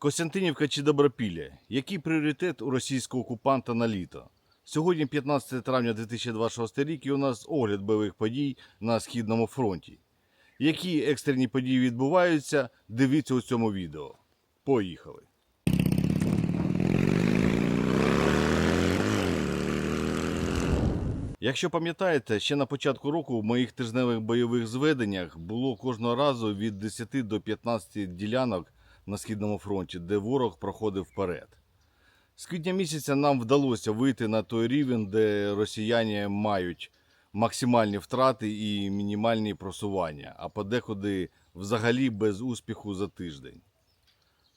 Костянтинівка чи Добропілля? Який пріоритет у російського окупанта на літо? Сьогодні 15 травня 2026 рік і у нас огляд бойових подій на Східному фронті. Які екстрені події відбуваються, дивіться у цьому відео. Поїхали! Якщо пам'ятаєте, ще на початку року в моїх тижневих бойових зведеннях було кожного разу від 10 до 15 ділянок на Східному фронті, де ворог проходив вперед. З квітня місяця нам вдалося вийти на той рівень, де росіяни мають максимальні втрати і мінімальні просування, а подекуди взагалі без успіху за тиждень.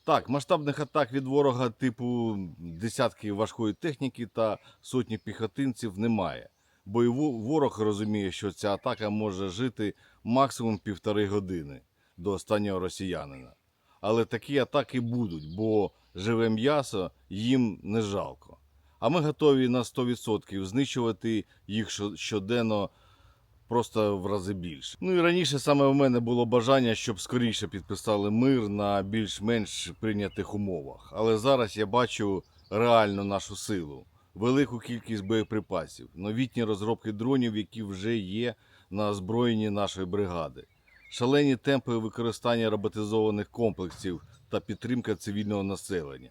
Так, масштабних атак від ворога типу десятки важкої техніки та сотні піхотинців немає, бо і ворог розуміє, що ця атака може жити максимум 1,5 години до останнього росіянина. Але такі атаки будуть, бо живе м'ясо їм не жалко. А ми готові на 100% знищувати їх щоденно просто в рази більше. Ну і раніше саме в мене було бажання, щоб скоріше підписали мир на більш-менш прийнятих умовах. Але зараз я бачу реальну нашу силу, велику кількість боєприпасів, новітні розробки дронів, які вже є на озброєнні нашої бригади, шалені темпи використання роботизованих комплексів та підтримка цивільного населення.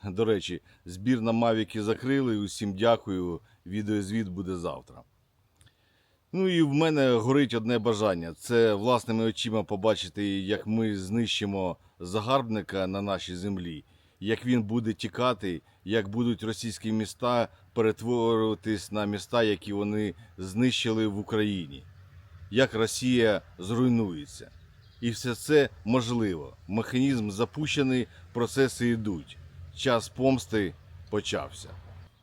До речі, збір на Мавіки закрили, усім дякую, відеозвіт буде завтра. Ну і в мене горить одне бажання – це власними очима побачити, як ми знищимо загарбника на нашій землі, як він буде тікати, як будуть російські міста перетворюватись на міста, які вони знищили в Україні, як Росія зруйнується. І все це можливо. Механізм запущений, процеси йдуть. Час помсти почався.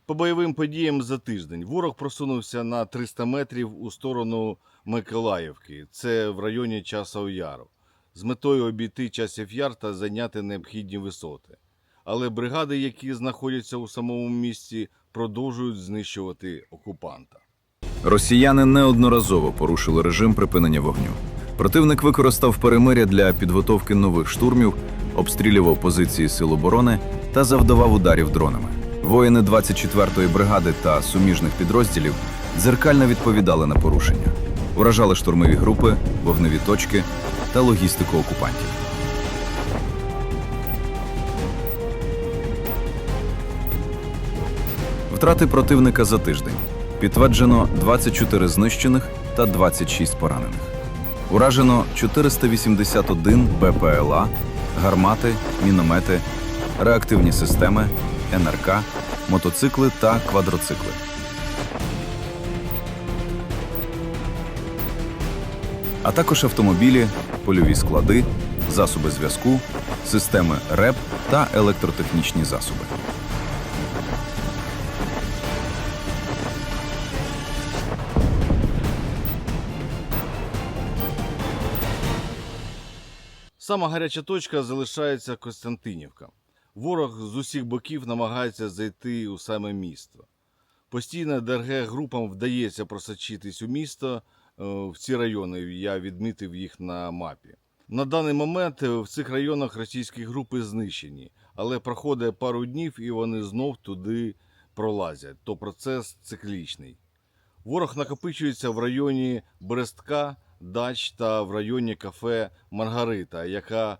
По бойовим подіям за тиждень. Ворог просунувся на 300 метрів у сторону Миколаївки. Це в районі Часового Яру. З метою обійти Часів Яр та зайняти необхідні висоти. Але бригади, які знаходяться у самому місті, продовжують знищувати окупанта. Росіяни неодноразово порушили режим припинення вогню. Противник використав перемир'я для підготовки нових штурмів, обстрілював позиції сил оборони та завдавав ударів дронами. Воїни 24-ї бригади та суміжних підрозділів дзеркально відповідали на порушення. Уражали штурмові групи, вогневі точки та логістику окупантів. Втрати противника за тиждень. Підтверджено 24 знищених та 26 поранених. Уражено 481 БПЛА, гармати, міномети, реактивні системи, НРК, мотоцикли та квадроцикли. А також автомобілі, польові склади, засоби зв'язку, системи РЕП та електротехнічні засоби. Сама гаряча точка залишається Костянтинівка. Ворог з усіх боків намагається зайти у саме місто. Постійно ДРГ-групам вдається просочитись у місто, в ці райони, я відмітив їх на мапі. На даний момент в цих районах російські групи знищені, але проходить пару днів і вони знов туди пролазять, то процес циклічний. Ворог накопичується в районі Берестка, Дач та в районі кафе «Маргарита», яка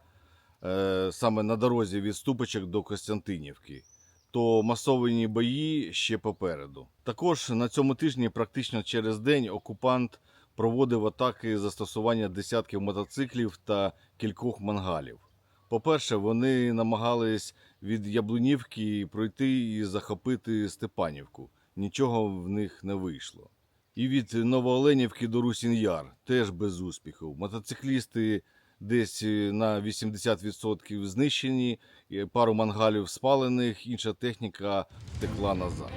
саме на дорозі від Ступочок до Костянтинівки, то масовані бої ще попереду. Також на цьому тижні практично через день окупант проводив атаки застосування десятків мотоциклів та кількох мангалів. По-перше, вони намагались від Яблунівки пройти і захопити Степанівку. Нічого в них не вийшло. І від Новооленівки до Русін-Яр теж без успіху. Мотоциклісти десь на 80% знищені, пару мангалів спалених, інша техніка втекла назад.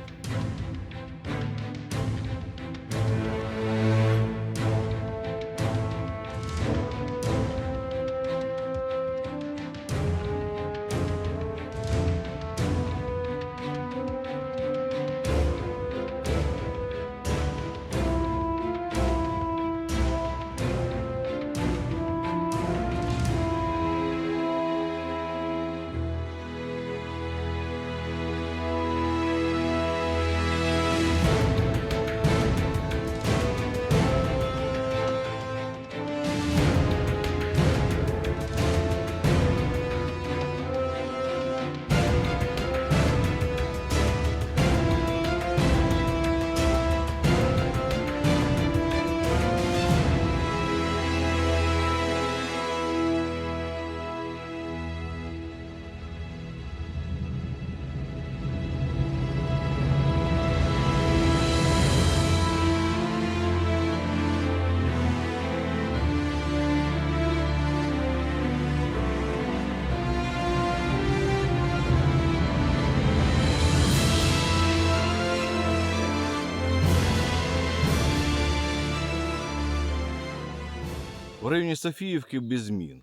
В районі Софіївки без змін.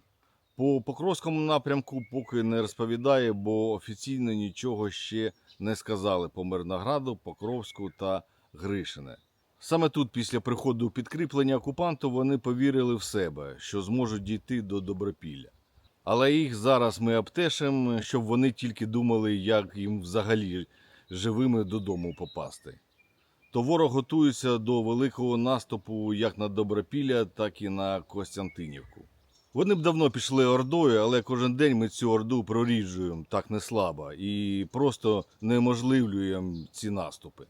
По Покровському напрямку поки не розповідає, бо офіційно нічого ще не сказали по Мирнограду, Покровську та Гришине. Саме тут, після приходу підкріплення окупанту, вони повірили в себе, що зможуть дійти до Добропілля. Але їх зараз ми обтешимо, щоб вони тільки думали, як їм взагалі живими додому попасти. То ворог готується до великого наступу як на Добропілля, так і на Костянтинівку. Вони б давно пішли ордою, але кожен день ми цю орду проріджуємо так неслабо і просто неможливлюємо ці наступи.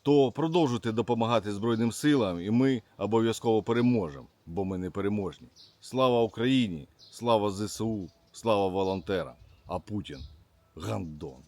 То продовжуйте допомагати Збройним силам, і ми обов'язково переможемо, бо ми не переможні. Слава Україні, слава ЗСУ, слава волонтерам, а Путін – гандон.